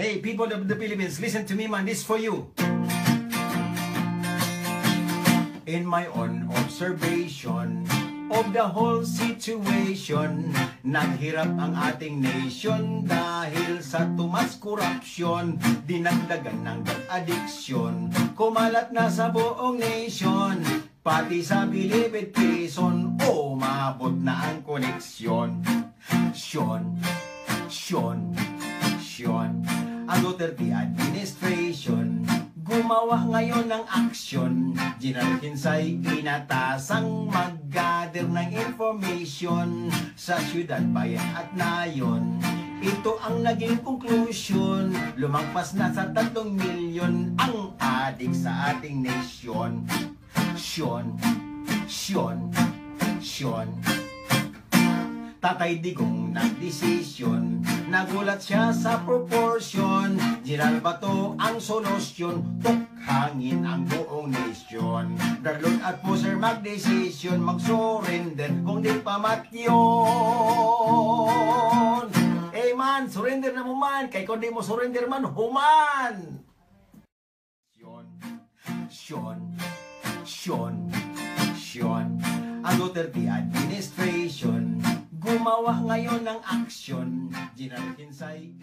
Hey, people of the Philippines, listen to me, man. This for you. In my own observation of the whole situation, naghirap ang ating nation dahil sa tumas corruption, dinagdagan ng drug addiction, kumalat na sa buong nation, pati sa Bilibid, Quezon, umabot na ang koneksyon. Ang Duterte administration gumawa ngayon ng aksyon. General Kinsay inatasang mag-gather ng information sa syudad, bayan at nayon. Ito ang naging conclusion, lumagpas na sa 3 milyon ang adik sa ating nation. Tatay Digong nagdesisyon, nagulat siya sa proportion. General Bato ang solusyon, tukhangin ang buong nation. Darlon at Puser magdesisyon, mag-surrender kung di pa matyon. Eh man, surrender na mo man, kay kung di mo surrender man, human! Ang Duterte administration gumawa ngayon ng aksyon. General Kinsay